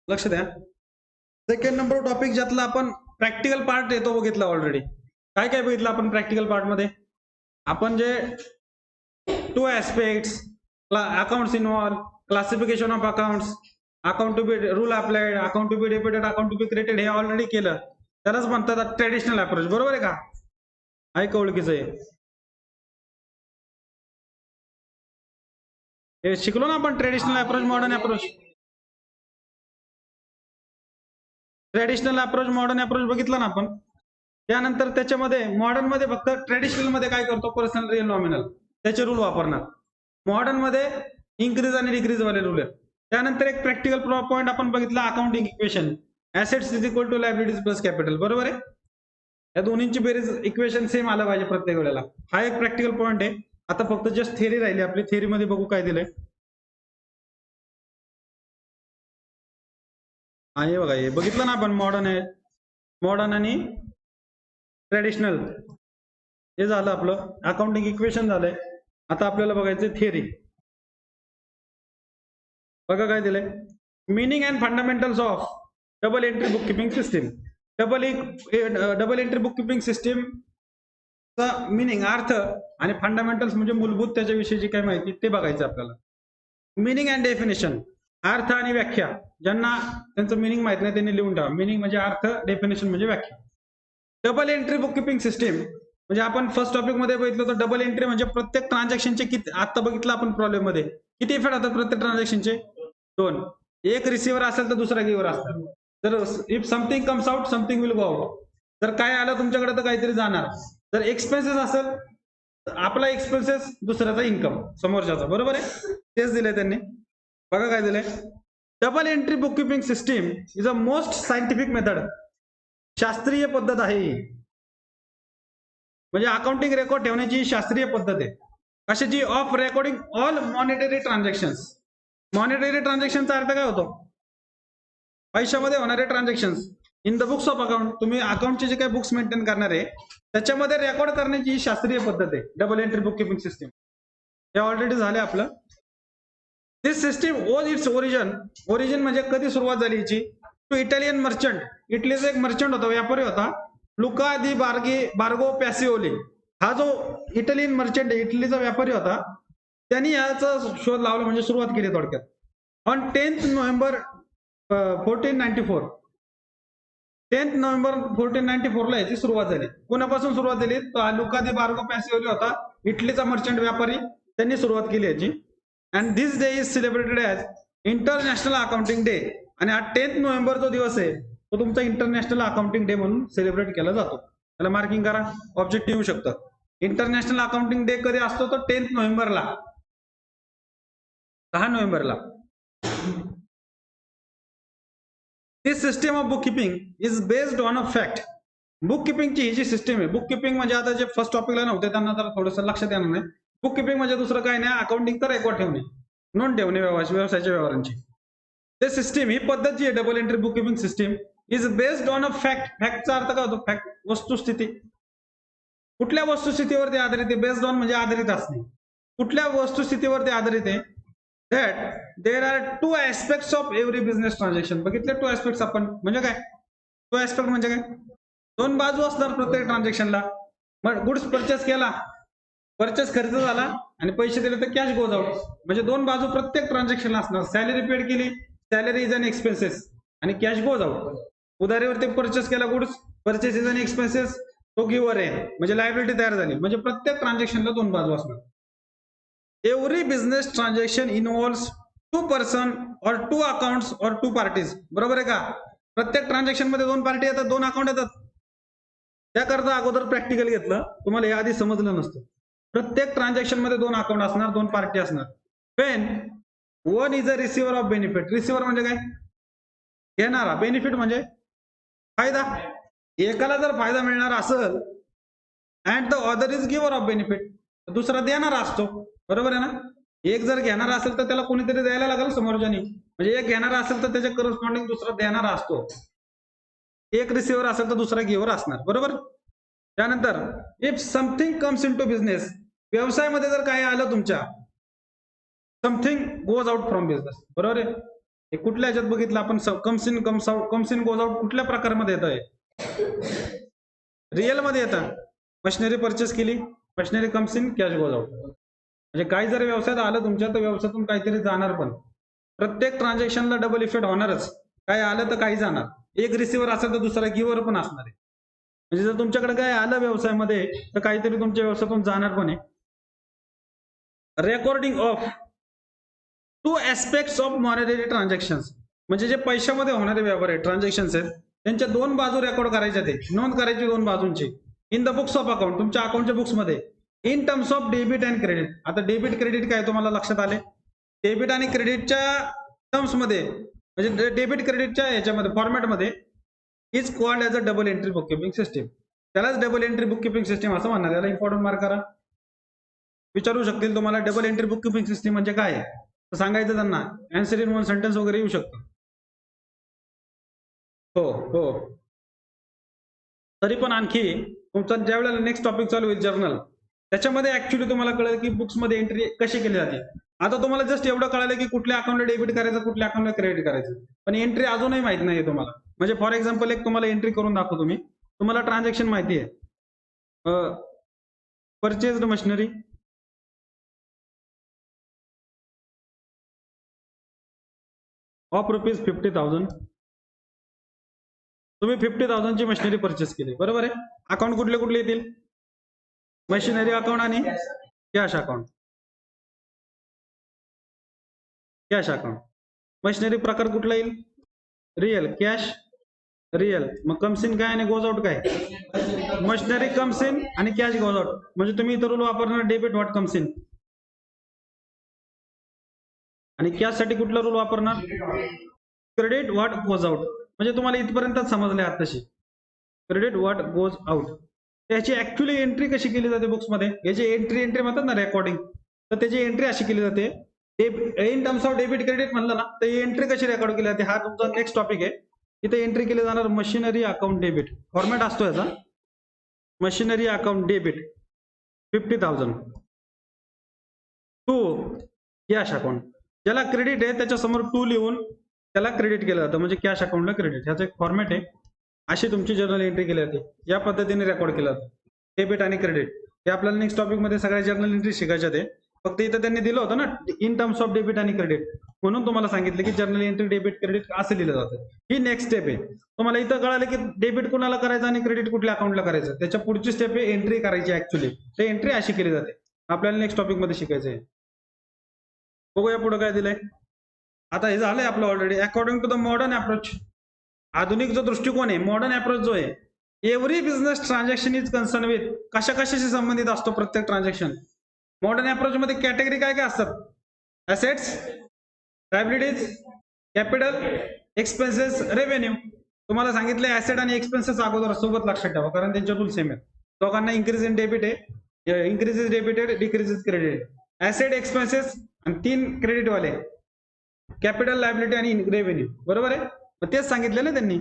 लक्ष द्या. Second number topic ज्यातला आपण प्रॅक्टिकल पार्ट येतो बघितला ऑलरेडी. काय काय बघितलं आपण प्रॅक्टिकल पार्ट मध्ये? आपण जे 2 aspects, accounts involve, classification of accounts, account to be rule applied, account to be debited, account to be credited हे ऑलरेडी केलं. त्यालाच म्हणतात ट्रेडिशनल अप्रोच. बरोबर आहे का? ऐका ओळखीचं आहे. हे शिकलो ना आपण traditional approach, modern approach. Traditional approach, modern approach बघितलं ना आपण. त्यानंतर त्याच्यामध्ये मॉडर्न मध्ये फक्त ट्रेडिशनल मध्ये काय करतो, पर्सनल, रिअल, नॉमिनल त्याचे रूल वापरणार. मॉडर्न मध्ये इन्क्रीज आणि डिक्रीज वाले रूल आहेत. त्यानंतर एक प्रॅक्टिकल पॉईंट आपण बघितला, accounting equation, assets is equal to liabilities plus capital. बरोबर आहे? या दोन्हींची बेरीज इक्वेशन सेम आलं पाहिजे प्रत्येक वेळेला. हा एक प्रॅक्टिकल पॉईंट आहे. आता फक्त जस्ट थिअरी राहिली आपली. थिअरी मध्ये बघू काय दिलंय. हे बघा, हे बघितलं ना आपण, मॉडर्न आहे, मॉडर्न आणि ट्रेडिशनल. हे झालं आपलं अकाउंटिंग इक्वेशन झालंय. आता आपल्याला बघायचं थिअरी. बघा काय दिलंय. Meaning and fundamentals of double entry book keeping system. Double entry book keeping system चा मीनिंग, अर्थ आणि फंडामेंटल्स म्हणजे मूलभूत त्याच्याविषयीची काय माहिती ते बघायचं आपल्याला. मीनिंग अँड डेफिनेशन, अर्थ आणि व्याख्या. ज्यांना त्यांचं मीनिंग माहित नाही त्यांनी लिहून ठेवा. मीनिंग म्हणजे अर्थ, डेफिनेशन म्हणजे व्याख्या. Double entry book keeping system म्हणजे आपण फर्स्ट टॉपिक मध्ये बघितलं तर डबल एंट्री म्हणजे प्रत्येक ट्रान्झॅक्शनचे किती, आता बघितलं आपण प्रॉब्लेम मध्ये, किती इफेक्ट होतात प्रत्येक ट्रान्झॅक्शनचे? 2. एक रिसिव्हर असेल तर दुसरा गिव्हर असतात. तर if something comes out, something will go out. जर काय आलं तुमच्याकडे तर काहीतरी जाणार. जर एक्सपेन्सेस असेल तर आपला एक्सपेन्सेस, दुसऱ्याचा इन्कम, समोरच्याचा. बरोबर आहे? तेच दिलंय त्यांनी. बघा काय दिलंय. Double entry book keeping system is a most scientific method. शास्त्रीय पद्धत आहे. म्हणजे अकाउंटिंग रेकॉर्ड ठेवण्याची शास्त्रीय पद्धत आहे. कशाची? Of recording all monetary transactions. Monetary ट्रान्झॅक्शनचा अर्थ काय होतो? पैशामध्ये होणारे transactions in the books of account. तुम्ही अकाउंटचे जे काही बुक्स मेंटेन करणार आहे त्याच्यामध्ये रेकॉर्ड करण्याची ही शास्त्रीय पद्धत आहे, double entry book keeping system. हे ऑलरेडी झाले आपलं. This system owes its origin म्हणजे कधी सुरुवात झाली याची? To Italian merchant. इटलीचा एक मर्चंट होता, व्यापारी होता, लुका दी बार्गो पॅसिओली. हा जो इटालियन मर्चंट आहे, इटलीचा व्यापारी होता, त्यांनी याचा शोध लावला, म्हणजे सुरुवात केली थोडक्यात. On 10 November 1494. 10 नोव्हेंबर 1494 ला याची सुरुवात झाली. कोणापासून सुरुवात झाली? लुका दी बार्गो पॅसिओली होता, इटलीचा मर्चंट व्यापारी, त्यांनी सुरुवात केली याची. And this day is celebrated as international accounting day. आणि हा 10 नोव्हेंबर जो दिवस आहे तो तुमचा इंटरनॅशनल अकाउंटिंग डे म्हणून सेलिब्रेट केला जातो. त्याला मार्किंग करा, ऑब्जेक्टिव्ह येऊ शकतं. इंटरनॅशनल अकाउंटिंग डे कधी असतो? तो 10 नोव्हेंबरला, 10 नोव्हेंबरला. This system of book keeping is based on a fact. Book किपिंगची ही जी सिस्टम आहे, बुक किपिंग म्हणजे आता जे फर्स्ट टॉपिकला नव्हते त्यांना तर थोडंसं लक्षात येणार नाही. बुक किपिंग म्हणजे दुसरं काही नाही, अकाउंटिंगचा रेकॉर्ड ठेवणे, नोंद ठेवणे व्यवसायाच्या व्यवहारांची. ते सिस्टीम, ही पद्धत जी आहे double entry book keeping system, is based on a fact. फॅक्टचा अर्थ काय होतो? फॅक्ट, वस्तुस्थिती. कुठल्या वस्तुस्थितीवरती आधारित आहे? बेस्ड ऑन म्हणजे आधारित असणे. कुठल्या वस्तुस्थितीवरती आधारित आहे? That there are 2 aspects of every business transaction. बघितले 2 ऍस्पेक्ट्स आपण, म्हणजे काय 2 ऍस्पेक्ट म्हणजे काय? 2 बाजू असणार प्रत्येक ट्रान्झॅक्शनला. मग गुड्स परचेस केला, परचेस खर्च झाला आणि पैसे दिले तर कॅश गोज आउट. म्हणजे 2 बाजू प्रत्येक ट्रान्झॅक्शनला असणार. सॅलरी पेड केली, सॅलरी इज अन एक्सपेन्सेस, आणि कॅश गोज आउट. उधारीवरती परचेस केला goods, purchase is an expenses, तो गिव्हर आहे, म्हणजे लायबिलिटी तयार झाली. म्हणजे प्रत्येक ट्रान्झॅक्शनला 2 बाजू असणार. Every business transaction involves 2 person और 2 अकाउंट्स और 2 पार्टीज. बरोबर आहे का? प्रत्येक ट्रान्झॅक्शन मध्ये 2 पार्टी येतात, 2 अकाउंट येतात. त्याकरता अगोदर प्रॅक्टिकल घेतलं, तुम्हाला हे आधी समजलं नसतं. प्रत्येक ट्रान्झॅक्शन मध्ये 2 अकाउंट असणार, 2 पार्टी असणार. Wien one is a receiver of benefit. Receiver म्हणजे काय? घेणारा. बेनिफिट म्हणजे फायदा. एकाला जर फायदा मिळणार असेल and the other is giver of benefit, दुसरा देणारा असतो. बरोबर आहे ना? एक जर घेणारा असेल तर त्याला कोणीतरी द्यायला लागेल समोरच्यानी. म्हणजे एक घेणारा असेल तर त्याच्या करस्पॉन्डिंग दुसरा देणारा असतो. एक रिसिव्हर असेल तर दुसरा गिव्हर असणार. बरोबर? त्यानंतर if something comes in to business. व्यवसायामध्ये जर काही आलं तुमच्या, something goes out from business. बरोबर आहे? हे कुठल्या ह्याच्यात बघितलं आपण कम्स इन गोज आउट कुठल्या प्रकारमध्ये येत आहे रिअल मध्ये येतं मशिनरी परचेस केली machinery comes in cash goes out म्हणजे काही जर व्यवसायात आलं तुमच्या तर व्यवसायातून काहीतरी जाणार पण प्रत्येक ट्रान्झॅक्शनला डबल इफेक्ट होणारच काय आलं तर काही जाणार एक रिसिव्हर असेल तर दुसरा गिव्हर पण असणार आहे म्हणजे जर तुमच्याकडे काय आलं व्यवसायामध्ये तर काहीतरी तुमच्या व्यवसायातून जाणार पण आहे recording of 2 aspects of monetary transactions म्हणजे जे पैशामध्ये होणारे व्यवहार आहेत ट्रान्झॅक्शन्स आहेत त्यांच्या दोन बाजू रेकॉर्ड करायच्या ते नोंद करायची दोन बाजूंची in the books of account तुमच्या अकाउंटच्या बुक्समध्ये in terms of debit and credit आता डेबिट क्रेडिट काय तुम्हाला लक्षात आले डेबिट आणि क्रेडिटच्या टर्म्समध्ये म्हणजे डेबिट क्रेडिटच्या याच्यामध्ये फॉर्मॅटमध्ये is called as a double entry book keeping system त्यालाच double entry book keeping system असं म्हणणार याला इम्पॉर्टंट मार्क करा विचारू शकतील तुम्हाला double entry book keeping system म्हणजे काय सांगायचं त्यांना आन्सर इन वन सेंटेन्स वगैरे येऊ शकतं हो हो तरी पण आणखी तुमचा ज्या वेळेला नेक्स्ट टॉपिक चालू होईल जर्नल त्याच्यामध्ये ऍक्च्युली तुम्हाला कळेल की बुक्समध्ये एंट्री कशी केली जाते आता तुम्हाला जस्ट एवढं कळालं की कुठल्या अकाउंटला डेबिट करायचं कुठल्या अकाउंटला क्रेडिट करायचं पण एंट्री अजूनही माहित नाहीये तुम्हाला म्हणजे फॉर एक्झाम्पल एक तुम्हाला एंट्री करून दाखवतो मी तुम्हाला ट्रान्झॅक्शन माहिती आहे परचेस्ड मशिनरी ऑफ ₹50,000 तुम्ही 50,000 ची मशिनरी परचेस केली बरोबर आहे अकाउंट कुठले कुठले येतील मशिनरी अकाउंट आणि कॅश अकाउंट मशिनरी प्रकार कुठला येईल रिअल कॅश रिअल मग कम्स इन काय आणि गोज आउट काय मशिनरी कम्स इन आणि कॅश गोज आउट म्हणजे तुम्ही इतर रूल वापरणार डेबिट व्हॉट कम्स इन आणि कॅश साठी कुठला रूल वापरणार क्रेडिट व्हॉट गोज आउट म्हणजे तुम्हाला इथपर्यंतच समजले आताशी क्रेडिट व्हॉट गोज आउट त्याची ऍक्च्युअली एंट्री कशी केली जाते बुक्समध्ये याची एंट्री म्हणतात ना रेकॉर्डिंग तर त्याची एंट्री अशी केली जाते in terms of debit credit म्हणलं ना तर एंट्री कशी रेकॉर्ड केली जाते हा तुमचा नेक्स्ट टॉपिक आहे इथे एंट्री केली जाणार मशिनरी अकाउंट डेबिट फॉर्मॅट असतो याचा machinery account debit 50,000 to cash account ज्याला क्रेडिट आहे त्याच्यासमोर 2 लिहून त्याला क्रेडिट केलं जातं म्हणजे कॅश अकाउंटला क्रेडिट ह्याचं एक फॉर्मॅट आहे अशी तुमची जर्नल एंट्री केली जाते या पद्धतीने रेकॉर्ड केलं जातं डेबिट आणि क्रेडिट हे आपल्याला नेक्स्ट टॉपिक मध्ये सगळ्या जर्नल एंट्री शिकायच्या ते फक्त इथं त्यांनी दिलं होतं ना इन टर्म्स ऑफ डेबिट आणि क्रेडिट म्हणून तुम्हाला सांगितलं की जर्नल एंट्री डेबिट क्रेडिट असं लिहिलं जातं ही नेक्स्ट स्टेप आहे तुम्हाला इथं कळालं की डेबिट कुणाला करायचं आणि क्रेडिट कुठल्या अकाउंटला करायचं त्याच्या पुढची स्टेप आहे एंट्री करायची ऍक्च्युली ते एंट्री अशी केली जाते आपल्याला नेक्स्ट टॉपिक मध्ये शिकायचं आहे बघूया पुढे काय दिलंय आता हे झालंय आपलं already according to the modern approach आधुनिक जो दृष्टिकोन आहे मॉडर्न अप्रोच जो आहे every business transaction is concern with कशाशी संबंधित असतो प्रत्येक ट्रान्झॅक्शन मॉडर्न अप्रोच मध्ये कॅटेगरी काय काय असतात assets liabilities capital expenses revenue तुम्हाला सांगितलं ऍसेट आणि एक्सपेन्सेस अगोदर सोबत लक्षात ठेवा कारण त्यांच्या रूल सेम आहेत दोघांना इन्क्रीज इन डेबिट आहे increases debited decreases credit asset expenses आणि 3 क्रेडिट वाले कॅपिटल लायबिलिटी आणि रेव्हेन्यू बरोबर आहे मग तेच सांगितलं ना त्यांनी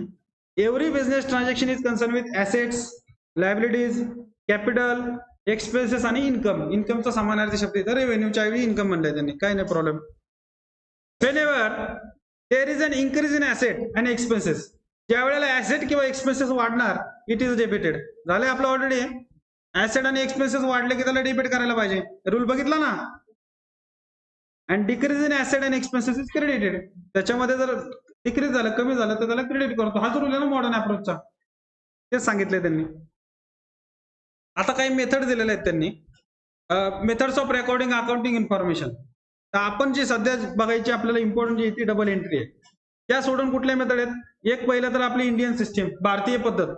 every business transaction is concern with assets liabilities capital expenses आणि इन्कमचा समानार्थी शब्द येतो रेव्हेन्यूच्या ऐवजी इन्कम म्हणलंय त्यांनी काही नाही problem whenever there is an increase in asset आणि एक्सपेन्सेस ज्या वेळेला ऍसेट किंवा एक्सपेन्सेस वाढणार इट इज डेबिटेड झालंय आपलं ऑलरेडी ऍसेट आणि एक्सपेन्सेस वाढले की त्याला डेबिट करायला पाहिजे रूल बघितला ना and decrease in asset and expenses is credited त्याच्यामध्ये जर डिक्रीज झालं कमी झालं तर त्याला क्रेडिट करतो हाच रूल आहे ना मॉडर्न अप्रोचचा तेच सांगितलंय त्यांनी आता काही मेथड दिलेले आहेत त्यांनी methods of recording accounting information तर आपण जी सध्या बघायची आपल्याला इम्पॉर्टंट जी ती डबल एंट्री आहे त्या सोडून कुठल्या मेथड आहेत एक पहिलं तर आपली इंडियन सिस्टीम भारतीय पद्धत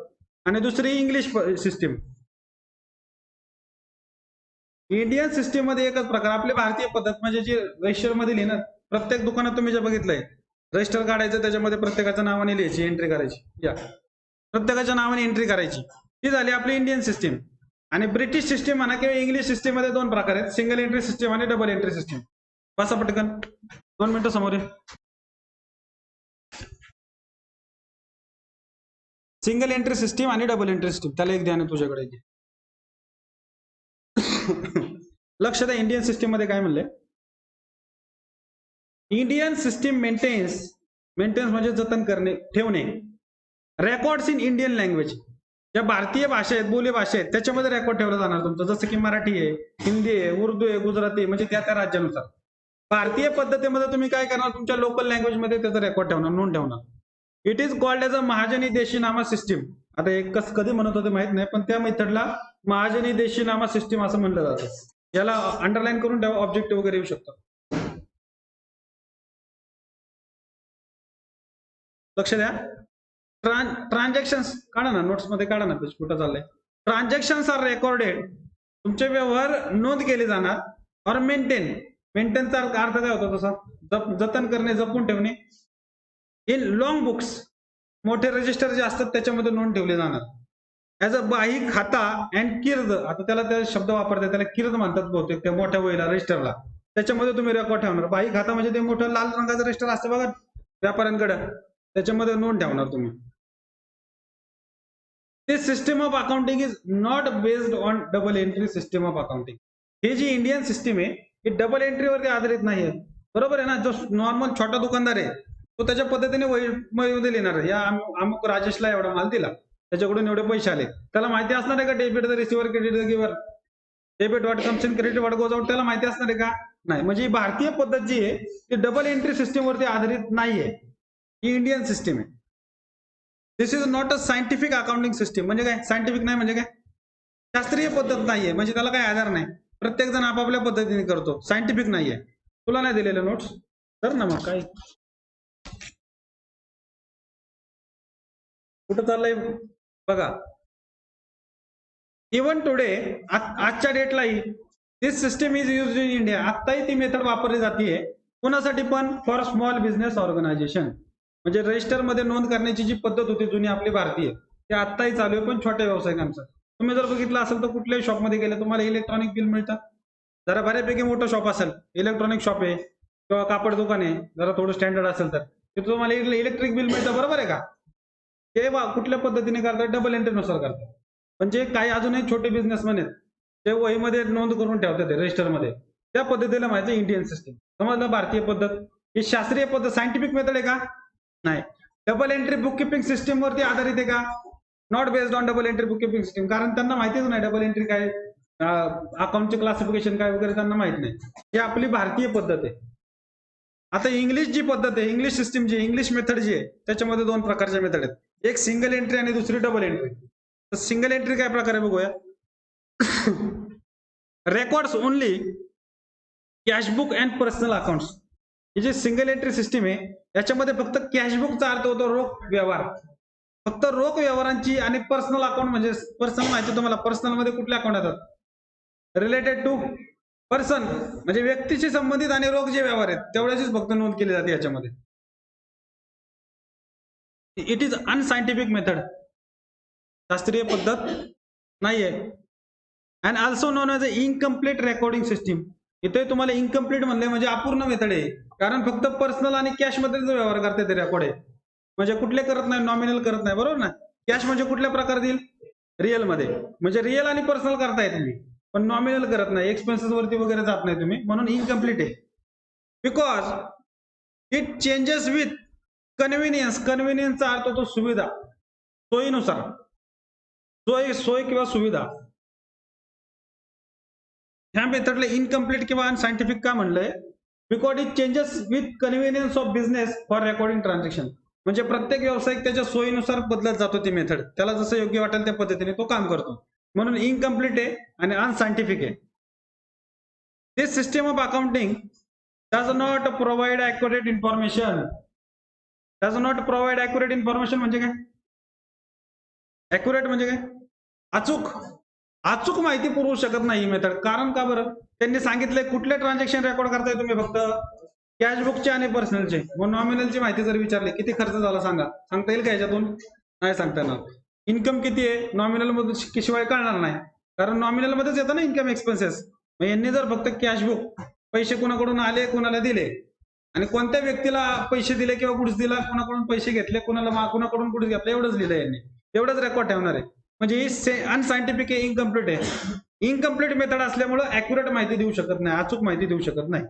आणि दुसरी इंग्लिश सिस्टीम इंडियन सिस्टीम मध्ये एकच प्रकार आपली भारतीय पद्धत म्हणजे जी रजिस्टर मध्ये लिहिणं प्रत्येक दुकानात तुम्ही जे बघितलंय रजिस्टर काढायचं त्याच्यामध्ये प्रत्येकाच्या नावाने लिहायची एंट्री करायची या प्रत्येकाच्या नावाने एंट्री करायची ही झाली आपली इंडियन सिस्टीम आणि ब्रिटिश सिस्टीम म्हणा किंवा इंग्लिश सिस्टीम मध्ये 2 प्रकार आहेत सिंगल एंट्री सिस्टीम आणि डबल एंट्री सिस्टीम बसा पटकन 2 मिनिटं समोर सिंगल एंट्री सिस्टीम आणि डबल एंट्री सिस्टीम त्याला एक ध्यान आहे तुझ्याकडे लक्ष द्या इंडियन सिस्टीम मध्ये काय म्हणलंय इंडियन सिस्टीम मेंटेन्स मेंटेनन्स म्हणजे जतन करणे, ठेवणे. रेकॉर्ड्स इन इंडियन लँग्वेज, ज्या भारतीय भाषा आहेत, बोली भाषा आहेत, त्याच्यामध्ये रेकॉर्ड ठेवला जाणार तुमचं, जसं की मराठी आहे, हिंदी आहे, उर्दू आहे, गुजराती, म्हणजे त्या त्या राज्यानुसार. भारतीय पद्धतीमध्ये तुम्ही काय करणार, तुमच्या लोकल लँग्वेजमध्ये त्याचा रेकॉर्ड ठेवणार, नोंद ठेवणार. It is called as a महाजनी देशीनामा सिस्टीम. आता एक कधी म्हणत होते माहित नाही, पण त्या मेथडला महाजनी देशीनामा सिस्टीम असं म्हणलं जातं. याला अंडरलाईन करून ठेवा, ऑब्जेक्टिव्ह वगैरे येऊ शकतो. लक्ष द्या. ट्रान्झॅक्शन्स काढा ना, नोट्स मध्ये काढा ना, पेज कुठं चाललंय. ट्रान्झॅक्शन्स आर रेकॉर्डेड, तुमचे व्यवहार नोंद केले जाणार. और मेंटेनचा अर्थ काय होतो तसा, जतन करणे, जपून ठेवणे. इन लॉंग बुक्स, मोठे रजिस्टर जे असतात त्याच्यामध्ये नोंद ठेवले जाणार. ऍज अ बाही खाता अँड किर्द, आता त्याला त्या शब्द वापरतात, त्याला किर्द म्हणतात बहुतेक, त्या मोठ्या वहीला रजिस्टरला, त्याच्यामध्ये तुम्ही रेकॉर्ड ठेवणार. बाही खाता म्हणजे ते मोठं लाल रंगाचं रजिस्टर असतं बघा व्यापाऱ्यांकडे, त्याच्यामध्ये नोंद ठेवणार तुम्ही. This system of accounting is not based on double entry system of accounting. हे जी इंडियन सिस्टीम आहे ही डबल एंट्रीवरती आधारित नाहीये. बरोबर आहे ना. जो नॉर्मल छोटा दुकानदार आहे तो त्याच्या पद्धतीने वही लिहिणार, या अमुक राजेशला एवढा माल दिला, त्याच्याकडून एवढे पैसे आले, त्याला माहिती असणार आहे का debit the receiver, credit the giver, debit what comes in, credit what goes out, त्याला माहिती असणार आहे का? नाही. म्हणजे भारतीय पद्धत जी आहे ती डबल एंट्री सिस्टीम वरती आधारित नाहीये, ही इंडियन सिस्टीम आहे. This is not a scientific accounting system. म्हणजे काय सायंटिफिक नाही, म्हणजे काय शास्त्रीय पद्धत नाहीये, म्हणजे त्याला काही आधार नाही. प्रत्येक जण आपापल्या पद्धतीने करतो, सायंटिफिक नाहीये. तुला नाही दिलेले नोट्स तर ना, मग काय कुठं चाललंय बघा. इव्हन टुडे, आजच्या डेटलाही this system is use in India. आत्ताही ती मेथड वापरली जाते. कोणासाठी पण, फॉर स्मॉल बिझनेस ऑर्गनायझेशन. म्हणजे रजिस्टर मध्ये नोंद करण्याची जी पद्धत होती जुनी आपली भारतीय, ती आत्ताही चालू आहे, पण छोट्या व्यावसायिकांचं. तुम्ही जर बघितलं असेल तर कुठल्याही शॉपमध्ये गेले तुम्हाला इलेक्ट्रॉनिक बिल मिळतात. जरा बऱ्यापैकी मोठं शॉप असेल, इलेक्ट्रॉनिक शॉप आहे किंवा कापड दुकान आहे, जरा थोडं स्टँडर्ड असेल तर तिथे तुम्हाला इलेक्ट्रिक बिल मिळतं. बरोबर आहे का? ते कुठल्या पद्धतीने करतात, डबल एंट्रीनुसार करतात. म्हणजे काही अजूनही छोटे बिझनेसमॅन आहेत ते वहीमध्ये नोंद करून ठेवतात रजिस्टरमध्ये, त्या पद्धतीला माहिती इंडियन सिस्टीम. समजलं. भारतीय पद्धत ही शास्त्रीय पद्धत, सायंटिफिक मेथड आहे का? नाही. Double entry book keeping system वरती आधारित आहे का? Not based on double entry book keeping system. कारण त्यांना माहितीच नाही डबल एंट्री काय, अकाउंटचे क्लासिफिकेशन काय वगैरे त्यांना माहित नाही. ही आपली भारतीय पद्धत आहे. आता इंग्लिश जी पद्धत आहे, इंग्लिश सिस्टीम जी, इंग्लिश मेथड जी आहे, त्याच्यामध्ये दोन प्रकारच्या मेथड आहेत. एक सिंगल एंट्री आणि दुसरी डबल एंट्री. तर सिंगल एंट्री काय प्रकार आहे बघूया. Records only cashbook and personal accounts. ही जी सिंगल एंट्री सिस्टीम आहे याच्यामध्ये फक्त कॅशबुकचा अर्थ होतो रोख व्यवहार, फक्त रोख व्यवहारांची. आणि पर्सनल अकाउंट म्हणजे पर्सनल माहिती तुम्हाला, पर्सनल मध्ये कुठले अकाउंट येतात, रिलेटेड टू पर्सन, म्हणजे व्यक्तीशी संबंधित आणि रोख जे व्यवहार आहेत तेवढ्याचीच फक्त नोंद केली जाते याच्यामध्ये. इट इज अनसायंटिफिक मेथड, शास्त्रीय पद्धत नाहीये. And also non as a incomplete recording system. इथे तुम्हाला इनकम्प्लीट म्हणले म्हणजे अपूर्ण मेथड आहे, कारण फक्त पर्सनल आणि कॅश मध्ये व्यवहार करते ते रेकॉर्ड आहे. म्हणजे कुठले करत नाही, नॉमिनल करत नाही. बरोबर ना. कॅश म्हणजे कुठल्या प्रकारात येईल, रिअल मध्ये, म्हणजे रिअल आणि पर्सनल करताय तुम्ही, पण नॉमिनल करत नाही, एक्सपेन्सेस वरती वगैरे जात नाही तुम्ही, म्हणून इनकम्प्लीट आहे. Because it changes with convenience. कन्व्हिनियन्सचा अर्थ होतो सुविधा, सोयीनुसार, सोय किंवा सुविधा. ह्या मेथडला इनकम्प्लीट किंवा अनसायंटिफिक का म्हणलंय, because it changes with convenience of business for recording transaction. म्हणजे प्रत्येक व्यावसायिक त्याच्या सोयीनुसार बदलत जातो ती मेथड, त्याला जसं योग्य वाटेल त्या पद्धतीने तो काम करतो, म्हणून इनकम्प्लीट आहे आणि अनसायंटिफिक आहे. This system of accounting does not provide accurate information. Does not provide accurate information म्हणजे काय, ॲक्युरेट म्हणजे काय, अचूक माहिती पुरवू शकत नाही ही मेथड. कारण का बरं, त्यांनी सांगितलंय कुठले ट्रान्झॅक्शन रेकॉर्ड करताय तुम्ही, फक्त कॅशबुकचे आणि पर्सनलचे. मग नॉमिनलची माहिती जर विचारली किती खर्च झाला सांगता येईल का याच्यातून? नाही सांगता येणार. इन्कम किती आहे नॉमिनल मध्ये शिवाय कळणार नाही, कारण नॉमिनल मध्येच येतं ना इन्कम एक्सपेन्सेस. मग यांनी जर फक्त कॅशबुक, पैसे कोणाकडून आले कोणाला दिले आणि कोणत्या व्यक्तीला पैसे दिले किंवा गुड्स दिला, कोणाकडून पैसे घेतले, कोणाकडून गुड्स घेतले, एवढंच लिहिलं यांनी, एवढंच रेकॉर्ड ठेवणार आहे. म्हणजे ही अनसायंटिफिक आहे, इनकम्प्लीट आहे. इनकम्प्लीट मेथड असल्यामुळे ॲक्युरेट माहिती देऊ शकत नाही, अचूक माहिती देऊ शकत नाही.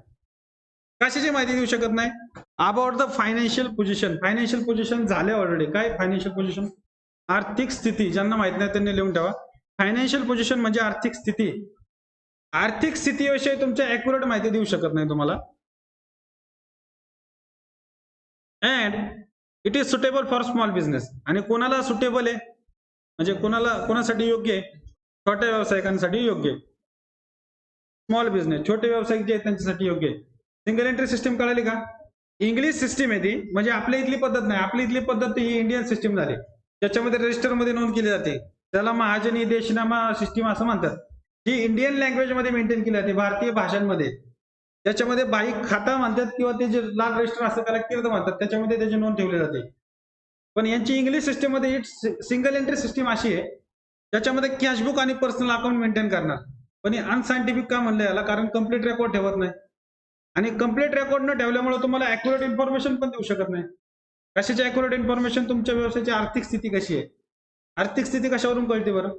कशाची माहिती देऊ शकत नाही? About the financial position. Financial position झाले ऑलरेडी. काय फायनान्शियल पोझिशन? आर्थिक स्थिती. ज्यांना माहित नाही त्यांनी लिहून ठेवा. फायनान्शियल पोझिशन म्हणजे आर्थिक स्थिती. आर्थिक स्थितीविषयी तुमच्या ऍक्युरेट माहिती देऊ शकत नाही तुम्हाला. And it is suitable for small business. आणि कोणाला सुटेबल आहे म्हणजे कोणासाठी योग्य आहे? छोट्या व्यावसायिकांसाठी योग्य आहे. स्मॉल बिझनेस, छोटे व्यावसायिक जे आहेत त्यांच्यासाठी योग्य आहे. सिंगल एंट्री सिस्टीम कळाली का? इंग्लिश सिस्टीम आहे ती, म्हणजे आपल्या इथली पद्धत नाही. आपली इथली पद्धत ही इंडियन सिस्टीम झाली, ज्याच्यामध्ये रजिस्टर मध्ये नोंद केली जाते. त्याला महाजनी देशनामा सिस्टीम असं म्हणतात. ही इंडियन लँग्वेज मध्ये मेंटेन केली जाते, भारतीय भाषांमध्ये. त्याच्यामध्ये बाई खाता म्हणतात किंवा ते जे लाल रजिस्टर असतं त्याला कीर्द म्हणतात, त्याच्यामध्ये त्याची नोंद ठेवली जाते. पण यांची इंग्लिश सिस्टीम मध्ये सिंगल एंट्री सिस्टीम अशी आहे ज्याच्यामध्ये कॅशबुक आणि पर्सनल अकाउंट मेंटेन करणार. पण हे अनसायंटिफिक का म्हणलं याला? कारण कम्प्लीट रेकॉर्ड ठेवत नाही. आणि कम्प्लीट रेकॉर्ड न ठेवल्यामुळे तुम्हाला अॅक्युरेट इन्फॉर्मेशन पण देऊ शकत नाही. कशाची अॅक्युरेट इन्फॉर्मेशन? तुमच्या व्यवसायाची आर्थिक स्थिती कशी आहे. आर्थिक स्थिती कशावरून कळते बरं?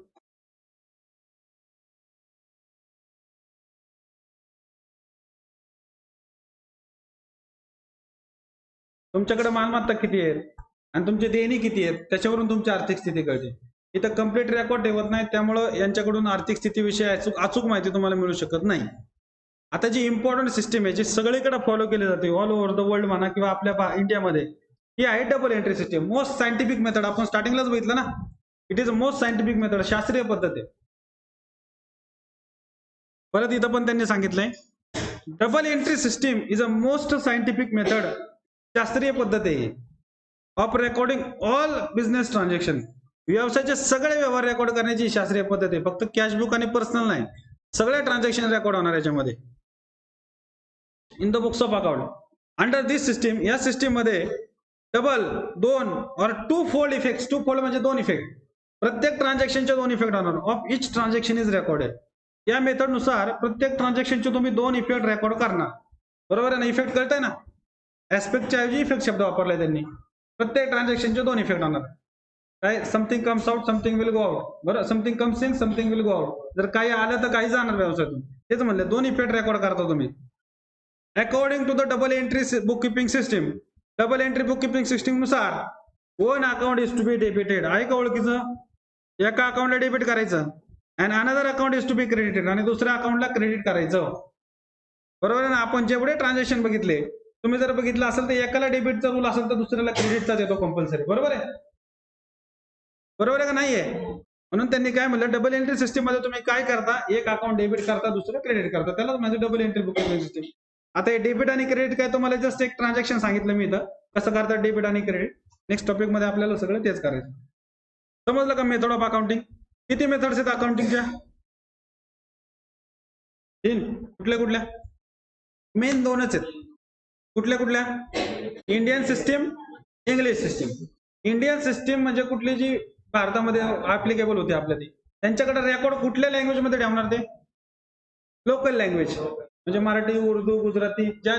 तुमच्याकडे मालमत्ता किती आहेत आणि तुमचे देणी किती आहेत त्याच्यावरून तुमची आर्थिक स्थिती कळते. इथं कम्प्लीट रेकॉर्ड ठेवत नाही, त्यामुळं यांच्याकडून आर्थिक स्थितीविषयी अचूक माहिती तुम्हाला मिळू शकत नाही. आता जी इम्पॉर्टंट सिस्टीम आहे जी सगळीकडे फॉलो केली जाते ऑल ओव्हर द वर्ल्ड म्हणा किंवा आपल्या इंडियामध्ये, ही आहे double entry system. Most scientific method. आपण स्टार्टिंगलाच बघितलं ना, it is a most scientific method. शास्त्रीय पद्धत आहे. परत इथं पण त्यांनी सांगितलंय double entry system is a most scientific method. शास्त्रीय पद्धत आहे of recording all business transaction. व्यवसायाचे सगळे व्यवहार रेकॉर्ड करण्याची शास्त्रीय पद्धत आहे. फक्त कॅशबुक आणि पर्सनल नाही, सगळे ट्रान्झॅक्शन रेकॉर्ड होणार याच्यामध्ये. In the books of account. Under this system, या सिस्टीम मध्ये डबल, दोन और two fold effect. Two fold म्हणजे दोन इफेक्ट. प्रत्येक ट्रान्झॅक्शनचे दोन इफेक्ट होणार. Of each transaction is recorded. या मेथड नुसार प्रत्येक ट्रान्झॅक्शनचे तुम्ही दोन इफेक्ट रेकॉर्ड करणार. बरोबर आहे ना? इफेक्ट कळतंय ना? ऍस्पेक्टच्या ऐवजी इफेक्ट शब्द वापरलाय त्यांनी. प्रत्येक ट्रान्झॅक्शनचे दोन इफेक्ट होणार. काय? Something comes out, something will go out. बरं, something comes in, something will go out. जर काही आलं तर काही जाणार व्यवसायातून. तेच म्हणले दोन इफेक्ट रेकॉर्ड करता तुम्ही. According to the double entry book keeping system. Double entry book keeping system नुसार one account is to be debited. आहे का ओळखीचं? एका अकाउंटला डेबिट करायचं आणि another account is to be credited. आणि दुसऱ्या अकाउंटला क्रेडिट करायचं. बरोबर आहे ना? आपण जेवढे ट्रान्झॅक्शन बघितले, तुम्ही जर बघितलं असेल तर एकाला डेबिटचा रूल असेल तर दुसऱ्याला क्रेडिटचा देतो कंपल्सरी. बरोबर आहे? बरोबर आहे का नाहीये? म्हणून त्यांनी काय म्हणलं, डबल एंट्री सिस्टीम मध्ये तुम्ही काय करता? एक अकाउंट डेबिट करता, दुसरं क्रेडिट करता. त्याला म्हणजे double entry book keeping system. आता हे डेबिट आणि क्रेडिट काय, तुम्हाला जस्ट एक ट्रान्झॅक्शन सांगितलं मी इथं कसं करतात डेबिट आणि क्रेडिट. नेक्स्ट टॉपिक मध्ये आपल्याला सगळं तेच करायचं. समजलं का? Method of accounting. किती मेथड्स आहेत अकाउंटिंगच्या? 3. कुठल्या? मेन 2च आहेत. कुठल्या? Indian system, English system. Indian system म्हणजे कुठली जी भारतामध्ये ऍप्लिकेबल होते आपल्या ती. त्यांच्याकडे रेकॉर्ड कुठल्या लँग्वेज मध्ये ठेवणार ते? लोकल लँग्वेज म्हणजे मराठी, उर्दू, गुजराती, ज्या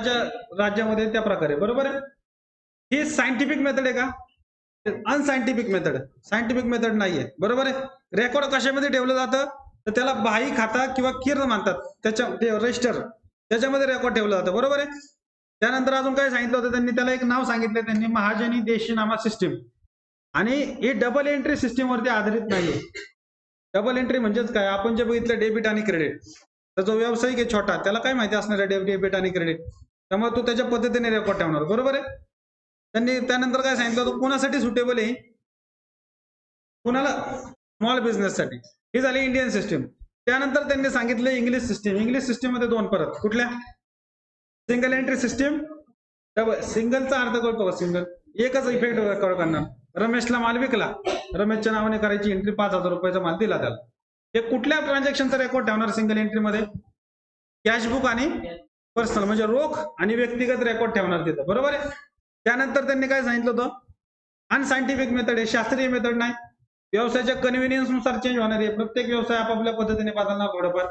राज्यामध्ये त्या प्रकारे. बरोबर आहे? ही सायंटिफिक मेथड आहे का? अनसायंटिफिक मेथड. सायंटिफिक मेथड नाहीये. बरोबर आहे? रेकॉर्ड कशामध्ये ठेवलं जातं तर त्याला बाही खाता किंवा कीर्द म्हणतात. त्याच्या रजिस्टर त्याच्यामध्ये रेकॉर्ड ठेवलं जातं. बरोबर आहे? त्यानंतर अजून काय सांगितलं होतं त्यांनी? त्याला एक नाव सांगितलं त्यांनी, महाजनी देशीनामा सिस्टीम. आणि ही डबल एंट्री सिस्टीम वरती आधारित नाहीये. डबल एंट्री म्हणजेच काय? आपण जे बघितलं डेबिट आणि क्रेडिट, तर जो व्यावसायिक आहे छोटा त्याला काय माहिती असणार आहे डेबिट आणि क्रेडिट, त्यामुळे तो त्याच्या पद्धतीने रेकॉर्ड ठेवणार. बरोबर आहे? त्यांनी त्यानंतर काय सांगितलं होतं? कोणासाठी सुटेबल आहे? कुणाला? स्मॉल बिझनेससाठी. ही झाली इंडियन सिस्टीम. त्यानंतर त्यांनी सांगितलं इंग्लिश सिस्टीम. इंग्लिश सिस्टीम मध्ये दोन परत. कुठल्या? Single entry system. डबल. सिंगलचा अर्थ कळतो का? सिंगल एकच इफेक्ट रेकॉर्ड करणार. रमेशला माल विकला, रमेशच्या नावाने करायची एंट्री, 5,000 रुपयाचा माल दिला त्याला. हे कुठल्या ट्रान्झॅक्शनचा रेकॉर्ड ठेवणार सिंगल एंट्री मध्ये? कॅशबुक आणि पर्सनल म्हणजे रोख आणि व्यक्तिगत रेकॉर्ड ठेवणार तिथं. बरोबर आहे? त्यानंतर त्यांनी काय सांगितलं होतं? अनसायंटिफिक मेथड आहे, शास्त्रीय मेथड नाही. व्यवसायाच्या कन्व्हिनियन्स नुसार चेंज होणार आहे. प्रत्येक व्यवसाय आपापल्या पद्धतीने बदलणार थोडंफार.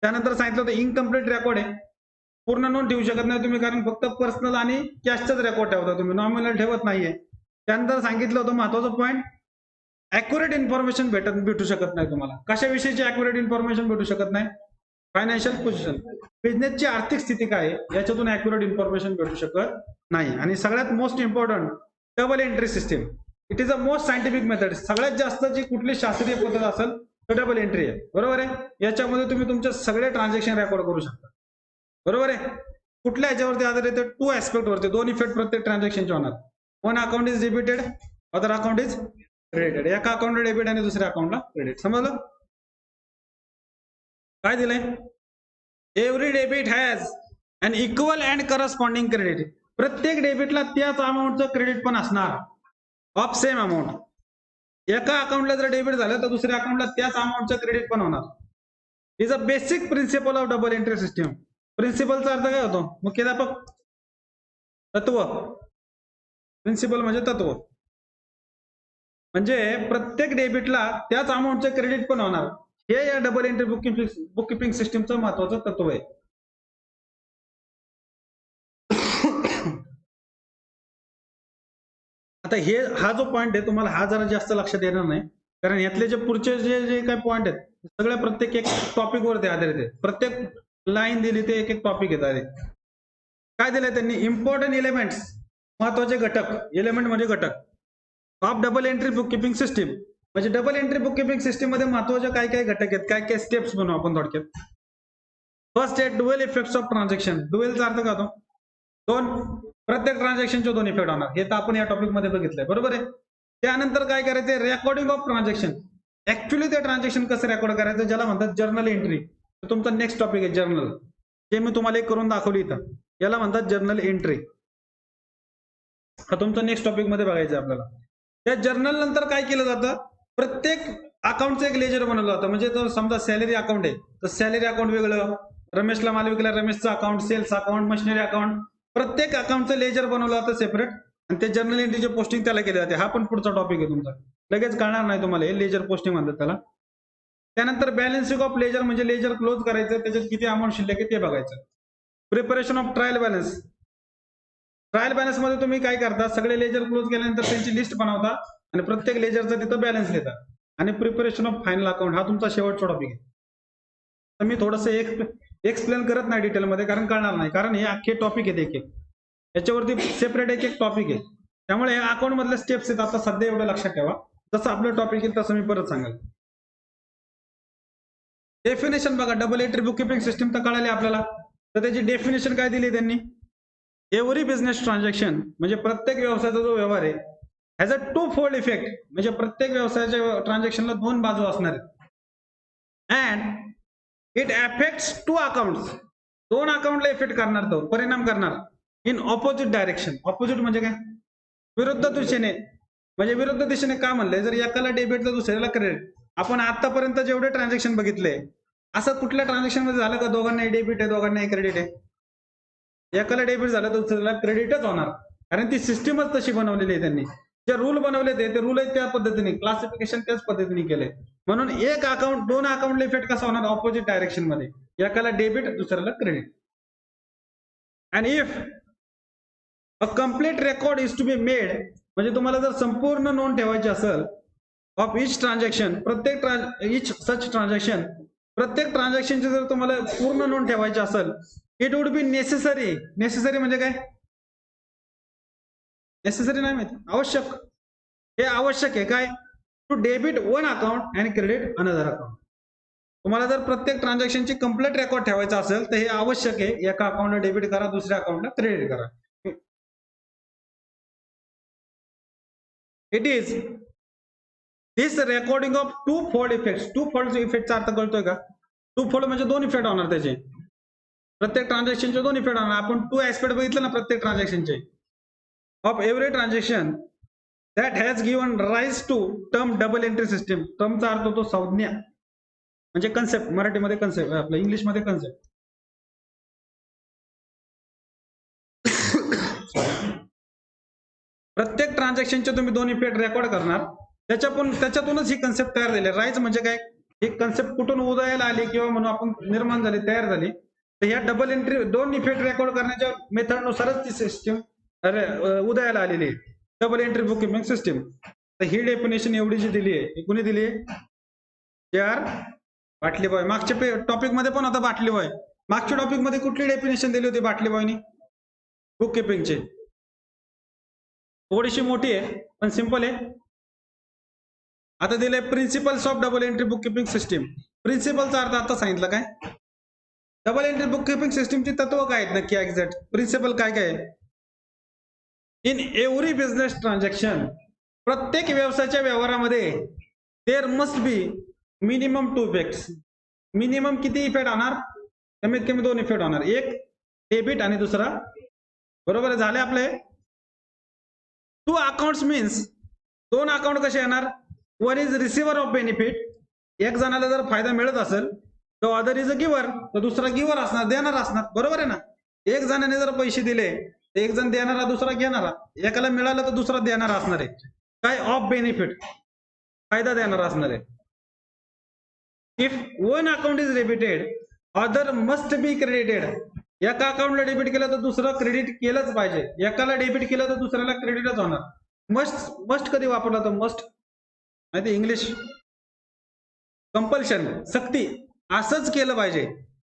त्यानंतर सांगितलं होतं इनकम्प्लीट रेकॉर्ड आहे. पूर्ण नोंद ठेवू शकत नाही तुम्ही, कारण फक्त पर्सनल आणि कॅशचाच रेकॉर्ड ठेवता तुम्ही, नॉमिनल ठेवत नाहीये. त्यानंतर सांगितलं होतं महत्वाचं पॉईंट, अॅक्युरेट इन्फॉर्मेशन भेटू शकत नाही तुम्हाला. कशाविषयीची अॅक्युरेट इन्फॉर्मेशन भेटू शकत नाही? फायनान्शियल पोझिशन, बिझनेसची आर्थिक स्थिती काय आहे याच्यातून ऍक्युरेट इन्फॉर्मेशन भेटू शकत नाही. आणि सगळ्यात most important double entry system. It is a most scientific method. सगळ्यात जास्त जी कुठली शास्त्रीय पद्धत असेल तर डबल एंट्री आहे. बरोबर आहे. याच्यामध्ये तुम्ही तुमचे सगळे ट्रान्झॅक्शन रेकॉर्ड करू शकता. बरोबर आहे. कुठल्या ह्याच्यावरती आधारित आहे? 2 ऍस्पेक्ट वरती, 2 इफेक्ट प्रत्येक ट्रान्झॅक्शनचे होणार. One account is debited, other account is credited. एका अकाउंटला डेबिट आणि दुसऱ्या अकाउंटला क्रेडिट. समजलं? काय दिलंय? Every debit has an equal and corresponding credit. प्रत्येक डेबिटला त्याच अमाऊंटचं क्रेडिट पण असणार, ऑफ सेम अमाऊंट. एका अकाउंटला जर डेबिट झालं तर दुसऱ्या अकाउंटला त्याच अमाऊंटचं क्रेडिट पण होणार. Is a basic principle of double entry system. प्रिन्सिपलचा अर्थ काय होतो? मुख्याध्यापक, तत्व. प्रिन्सिपल म्हणजे तत्व. म्हणजे प्रत्येक डेबिटला त्याच अमाऊंटचे क्रेडिट पण होणार. हे या डबल एंट्री बुक किपिंग सिस्टीमचं महत्वाचं तत्व आहे. आता हे हा जो पॉईंट आहे तुम्हाला हा जरा जास्त लक्षात येणार नाही, कारण यातले जे पुढचे जे काही पॉईंट आहेत सगळे प्रत्येक एक टॉपिक वरती आधारित आहे. प्रत्येक लाईन दिली ते एक टॉपिक येतात. काय दिलंय त्यांनी? इम्पॉर्टंट एलिमेंट्स, महत्वाचे घटक. एलिमेंट म्हणजे घटक of double entry book keeping system. म्हणजे double entry book keeping system मध्ये महत्वाचे काय काय घटक आहेत, काय काय स्टेप्स बनवू आपण थोडक्यात. फर्स्ट आहे डुएल इफेक्ट्स ऑफ ट्रान्झॅक्शन. डुएलचा अर्थ काय होतो? दोन. प्रत्येक ट्रान्झॅक्शनचे 2 इफेक्ट होणार. हे तर आपण या टॉपिक मध्ये बघितलंय. बरोबर आहे. त्यानंतर काय करायचं? Recording of transaction. ऍक्च्युअली ते ट्रान्झॅक्शन कसं रेकॉर्ड करायचं, ज्याला म्हणतात जर्नल एंट्री. तुमचा नेक्स्ट टॉपिक आहे जर्नल, जे मी तुम्हाला एक करून दाखवली इथं. याला म्हणतात जर्नल एंट्री. हा तुमचा नेक्स्ट टॉपिक मध्ये बघायचं आपल्याला. त्या जर्नल नंतर काय केलं जातं? प्रत्येक अकाउंटचं एक लेजर बनवलं जातं. म्हणजे जर समजा सॅलरी अकाउंट आहे तर सॅलरी अकाउंट वेगळं, रमेशला माल विकला रमेशचं account, sales account, machinery account, प्रत्येक अकाउंटचं लेजर बनवलं जातं सेपरेट. आणि ते जर्नल एंट्रीचे पोस्टिंग त्याला केले जाते. हा पण पुढचा टॉपिक आहे तुमचा, लगेच कळणार नाही तुम्हाला. हे लेजर पोस्टिंग म्हणतात त्याला. त्यानंतर बॅलन्सिंग ऑफ लेजर, म्हणजे लेजर क्लोज करायचं, त्याच्यात किती अमाऊंट शिल्लक आहे ते बघायचं. Preparation of trial balance. Trial balance मध्ये तुम्ही काय करता? सगळे लेजर क्लोज केल्यानंतर त्यांची लिस्ट बनवता आणि प्रत्येक लेजरचा तिथं बॅलन्स लिहिता. आणि प्रिपरेशन ऑफ फायनल अकाउंट हा तुमचा शेवटचा टॉपिक आहे. तर मी थोडंसं एक्सप्लेन करत नाही डिटेलमध्ये, कारण कळणार नाही, कारण हे अख्खे टॉपिक आहेत एक एक. याच्यावरती सेपरेट एक एक टॉपिक आहे. त्यामुळे अकाउंट मधले स्टेप्स आहेत. आता सध्या एवढं लक्षात ठेवा. जसं आपलं टॉपिक येईल तसं मी परत सांगेल. डेफिनेशन बघा. Double entry book keeping system तर कळाली आपल्याला. तर त्याची डेफिनेशन काय दिली त्यांनी? एव्हरी बिझनेस ट्रान्झॅक्शन, म्हणजे प्रत्येक व्यवसायाचा जो व्यवहार आहे, हॅज अ 2 फोल्ड इफेक्ट. म्हणजे प्रत्येक व्यवसायाच्या ट्रान्झॅक्शनला 2 बाजू असणार आहेत. And it affects 2 accounts. 2 अकाउंटला इफेक्ट करणार, तो परिणाम करणार इन ऑपोजिट डायरेक्शन. ऑपोजिट म्हणजे काय? विरुद्ध दिशेने. म्हणजे विरुद्ध दिशेने का म्हणलंय? जर एकाला डेबिट तर दुसऱ्याला क्रेडिट. आपण आतापर्यंत जेवढे ट्रान्झॅक्शन बघितले, असं कुठल्या ट्रान्झॅक्शन मध्ये झालं का दोघांनाही डेबिट आहे दोघांनाही क्रेडिट आहे? एकाला डेबिट झालं तर दुसऱ्याला क्रेडिटच होणार, कारण ती सिस्टीमच तशी बनवलेली आहे. त्यांनी जे रूल बनवले ते रूल आहेत त्या पद्धतीने, क्लासिफिकेशन त्याच पद्धतीने केलंय. म्हणून एक अकाउंट 2 अकाउंटला इफेक्ट कसा होणार? ऑपोजिट डायरेक्शन मध्ये. एकाला डेबिट दुसऱ्याला credit. And if a complete record is to be made, म्हणजे तुम्हाला जर संपूर्ण नोंद ठेवायची असेल of each transaction, each such transaction, प्रत्येक ट्रान्झॅक्शनची जर तुम्हाला पूर्ण नोंद ठेवायची असेल, it would be necessary. Necessary म्हणजे काय? नेसेसरी नाही माहिती, आवश्यक. हे आवश्यक आहे काय? To debit 1 account and credit another account. तुम्हाला जर प्रत्येक ट्रान्झॅक्शनची कंप्लीट रेकॉर्ड ठेवायचा असेल तर हे आवश्यक आहे. एका अकाउंटला डेबिट करा, दुसऱ्या अकाउंटला क्रेडिट करा. It is this recording of 2 fold effects. 2 fold इफेक्टचा अर्थ कळतोय का? 2 फोल्ड म्हणजे 2 इफेक्ट होणार त्याचे. प्रत्येक ट्रान्झॅक्शनचे 2 इफेक्ट होणार. आपण 2 ऍस्पेक्ट बघितलं ना प्रत्येक ट्रान्झॅक्शनचे. Of every transaction that has given rise to term double entry system. टर्मचा अर्थ होतो संज्ञा, म्हणजे कन्सेप्ट. मराठीमध्ये कन्सेप्ट, आपल्या इंग्लिशमध्ये कन्सेप्ट. प्रत्येक ट्रान्झॅक्शनचे तुम्ही 2 इफेक्ट रेकॉर्ड करणार. त्याच्यातूनच ही कन्सेप्ट तयार झाली. राईज म्हणजे काय? ही कन्सेप्ट कुठून उदयाला आली किंवा म्हणून आपण निर्माण झाली, तयार झाली. तर ह्या डबल एंट्री 2 इफेक्ट रेकॉर्ड करण्याच्या मेथडनुसारच ती सिस्टीम उदयाला आलेली आहे, double entry book keeping system. तर ही डेफिनेशन एवढी जी दिली आहे, कुणी दिली आहे? JR बाटली बॉय मागच्या टॉपिक मध्ये पण होता बाटली बॉय. मागच्या टॉपिक मध्ये कुठली डेफिनेशन दिली होती बाटली बॉयनी बुक किपिंगची? थोडीशी मोठी आहे पण सिंपल आहे. आता दिले principles of double entry book keeping system. प्रिन्सिपलचा अर्थ आता सांगितलं काय? डबल एंट्री बुक किपिंग सिस्टीमची तत्व काय आहेत नक्की एक्झॅक्ट? प्रिन्सिपल काय काय आहे? इन एव्हरी बिझनेस ट्रान्झॅक्शन, प्रत्येक व्यवसायाच्या व्यवहारामध्ये there must be minimum 2 effects. Minimum किती इफेक्ट होणार? कमीत कमी 2 इफेक्ट होणार. एक डेबिट आणि दुसरा, बरोबर झाले आपले. 2 अकाउंट्स मीन्स 2 अकाउंट कसे येणार? One is receiver of benefit, एक जणाला जर फायदा मिळत असेल तो अदर इज अ गिव्हर, तर दुसरा गिव्हर असणार, देणार असणार, बरोबर आहे ना. एक जणाने जर पैसे दिले, एक जण देणारा दुसरा घेणारा, एकाला मिळालं तर दुसरा देणारा असणार आहे. काय? ऑफ बेनिफिट, फायदा देणारा असणार आहे. If one account is debited other must be credited. एका अकाउंटला डेबिट केलं तर दुसरं क्रेडिट केलंच पाहिजे. एकाला डेबिट केलं तर दुसऱ्याला क्रेडिटच होणार. मस्ट, मस्ट कधी वापरला तर मस्ट माहिती इंग्लिश कंपल्शन, सक्ती, असंच केलं पाहिजे.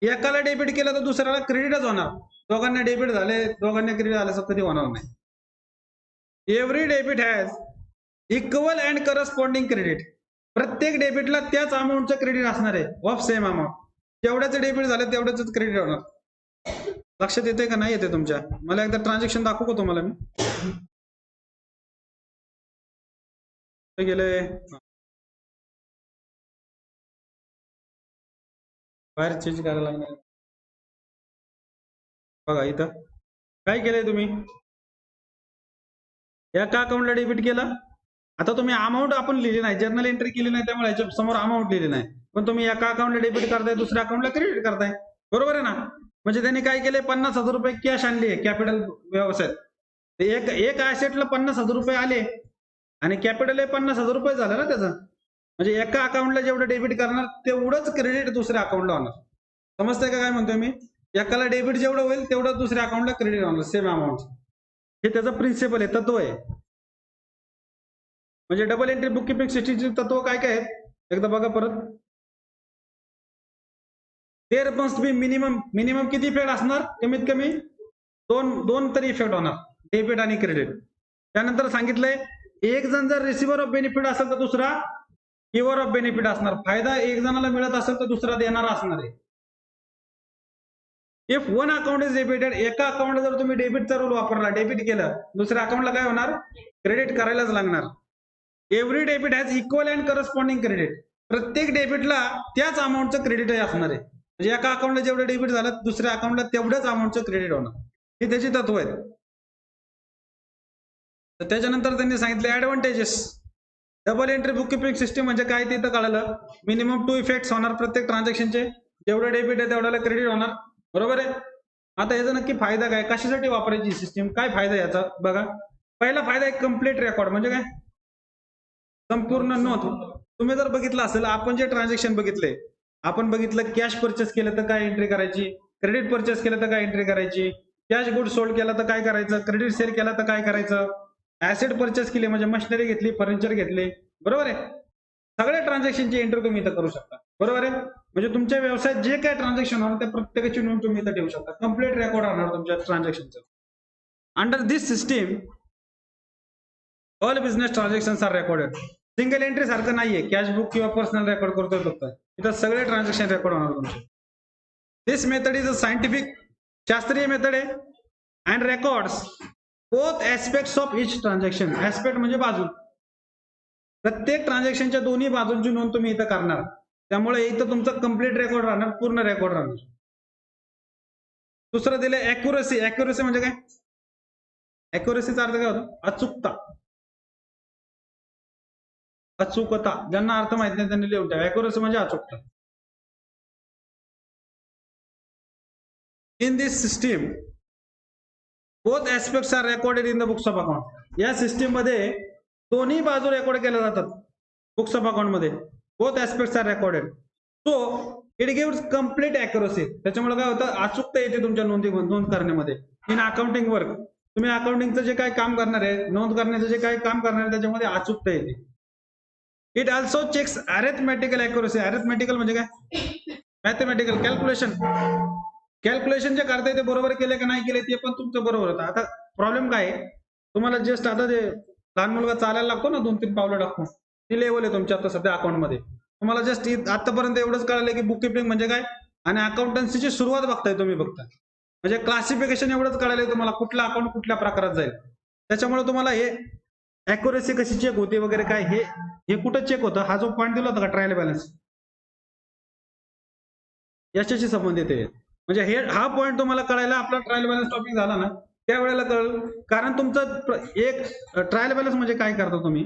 एकाला डेबिट केलं तर दुसऱ्याला क्रेडिटच होणार. दोघांना डेबिट झाले, दोघांना क्रेडिट झाले असं कधी होणार नाही. Every debit has equal and corresponding credit. प्रत्येक डेबिटला त्याच अमाऊंटचं क्रेडिट असणार आहे, ऑफ सेम अमाऊंट. जेवढ्याचं डेबिट झालं तेवढ्याच क्रेडिट होणार. लक्षात येते का नाही येते तुमच्या? मला एकदा ट्रान्झॅक्शन दाखवू का तुम्हाला मी? गेले बाहेर चेंज करायला लागणार. बघा इथं काय केलंय तुम्ही? एका अकाउंटला डेबिट केलं. आता तुम्ही अमाऊंट आपण लिहिली नाही, जर्नल एंट्री केली नाही, त्यामुळे याच्या समोर अमाऊंट लिहिली नाही. पण तुम्ही एका अकाउंटला डेबिट करताय, दुसऱ्या अकाउंटला क्रेडिट करताय, बरोबर आहे ना. म्हणजे त्यांनी काय केले? 50,000 रुपये कॅश आणली आहे कॅपिटल व्यवसायात. एक ऍसेटला 50,000 रुपये आले आणि कॅपिटल 50,000 रुपये झालं ना त्याचं. म्हणजे एका अकाउंटला जेवढं डेबिट करणार तेवढंच क्रेडिट दुसऱ्या अकाउंटला होणार. समजतंय का काय म्हणतोय मी? एकाला डेबिट जेवढं होईल तेवढं दुसऱ्या अकाउंटला क्रेडिट होणार, सेम अमाऊंट. हे त्याचं प्रिन्सिपल आहे, तत्व आहे. म्हणजे डबल एंट्री बुक किपिंग सिस्टीमचे तत्व काय काय आहेत एकदा बघा परत. There must be minimum, minimum किती इफेक्ट असणार? कमीत कमी दोन तरी इफेक्ट होणार, डेबिट आणि क्रेडिट. त्यानंतर सांगितलंय एक जण जर रिसिव्हर ऑफ बेनिफिट असेल तर दुसरा गिव्हर ऑफ बेनिफिट असणार. फायदा एक जणाला मिळत असेल तर दुसरा देणारा असणार आहे. If one account is debited, एका अकाउंटला जर तुम्ही डेबिटचा रूल वापरला, डेबिट केलं, दुसऱ्या अकाउंटला काय होणार? क्रेडिट करायलाच लागणार. Every debit has equal and corresponding credit. प्रत्येक डेबिटला त्याच अमाऊंटचं क्रेडिट असणार आहे. म्हणजे एका अकाउंटला जेवढं डेबिट झालं दुसऱ्या अकाउंटला तेवढ्याच अमाऊंटचं क्रेडिट होणार. हे त्याची तत्व आहेत. तर त्याच्यानंतर त्यांनी सांगितले advantages. Double entry book keeping system म्हणजे काय ते तर कळलं. मिनिमम 2 इफेक्ट्स होणार प्रत्येक ट्रान्झॅक्शनचे. जेवढं डेबिट आहे तेवढ्याला क्रेडिट होणार, बरोबर आहे. आता याचा नक्की फायदा काय? कशासाठी वापरायची सिस्टीम? काय फायदा याचा बघा. पहिला फायदा आहे कम्प्लीट रेकॉर्ड. म्हणजे काय? संपूर्ण नोंद. तुम्ही जर बघितलं असेल, आपण जे ट्रान्झॅक्शन बघितले, आपण बघितलं कॅश परचेस केलं तर काय एंट्री करायची, क्रेडिट परचेस केलं तर काय एंट्री करायची, कॅश गुड सोल्ड केला तर काय करायचं, क्रेडिट सेल केला तर काय करायचं, ऍसेट परचेस केली म्हणजे मशिनरी घेतली, फर्निचर घेतले, बरोबर आहे. सगळ्या ट्रान्झॅक्शनची एंट्री तुम्ही इथं करू शकता, बरोबर आहे. म्हणजे तुमच्या व्यवसायात जे काय ट्रान्झॅक्शन होणार त्या प्रत्येकाची नोंद तुम्ही इथं ठेवू शकता. कम्प्लीट रेकॉर्ड होणार तुमच्या ट्रान्झॅक्शनचं. Under this system all business transactions are recorded. Single entry सारखं नाहीये, कॅश बुक किंवा पर्सनल रेकॉर्ड करतोय फक्त. इथं सगळे ट्रान्झॅक्शन रेकॉर्ड होणार तुमचे. This method is a scientific, शास्त्रीय मेथड आहे. And records both aspects of each transaction. Aspect म्हणजे बाजू. प्रत्येक ट्रान्झॅक्शनच्या दोन्ही बाजूंची नोंद तुम्ही इथं करणार. त्यामुळे इथं तुमचं कम्प्लीट रेकॉर्ड राहणार, पूर्ण रेकॉर्ड राहणार. दुसरं दिलं ऍक्युरसी. ऍक्युरसी म्हणजे काय? ऍक्युरसीचा अर्थ काय होतो? अचूकता, अचूकता. ज्यांना अर्थ माहित नाही त्यांनी लिहून ठेवा. ऍक्युरसी म्हणजे अचूकता. In this system both aspects are recorded in the books of account. या सिस्टीम मध्ये दोन्ही बाजू रेकॉर्ड केल्या जातात बुक्स ऑफ अकाउंट मध्ये. Both aspects are recorded. So it gives complete accuracy. त्याच्यामुळे काय होतं? अचूकता येते तुमच्या नोंद करण्यामध्ये. इन अकाउंटिंग वर्क, तुम्ही अकाउंटिंगचं जे काय काम करणार आहे, नोंद करण्याचं जे काय काम करणार आहे त्याच्यामध्ये अचूकता येते. It also checks arithmetical accuracy. Arithmetical म्हणजे काय? Mathematical calculation. कॅल्क्युलेशन जे करताय ते बरोबर केले का नाही केले ते पण तुमचं बरोबर होतं. आता प्रॉब्लेम काय आहे, तुम्हाला जस्ट आता जे लहान मुलगा चालायला लागतो ना 2-3 पावलं टाकून, ती लेवल आहे तुमच्या आता सध्या अकाउंटमध्ये. तुम्हाला जस्ट आतापर्यंत एवढंच कळालं की बुक किपिंग म्हणजे काय आणि अकाउंटन्सीची सुरुवात बघताय तुम्ही फक्त. म्हणजे क्लासिफिकेशन एवढंच कळालंय तुम्हाला, कुठला अकाउंट कुठल्या प्रकारात जाईल. त्याच्यामुळे तुम्हाला हे अॅक्युरेसी कशी चेक होते वगैरे काय हे कुठं चेक होतं, हा जो पॉईंट दिला होता का ट्रायल बॅलन्स, याच्याशी संबंधित आहे. म्हणजे हा पॉईंट तुम्हाला कळायला आपला ट्रायल बॅलन्स टॉपिक झाला ना त्यावेळेला कळलं. कारण तुमचं एक ट्रायल बॅलन्स म्हणजे काय करता तुम्ही,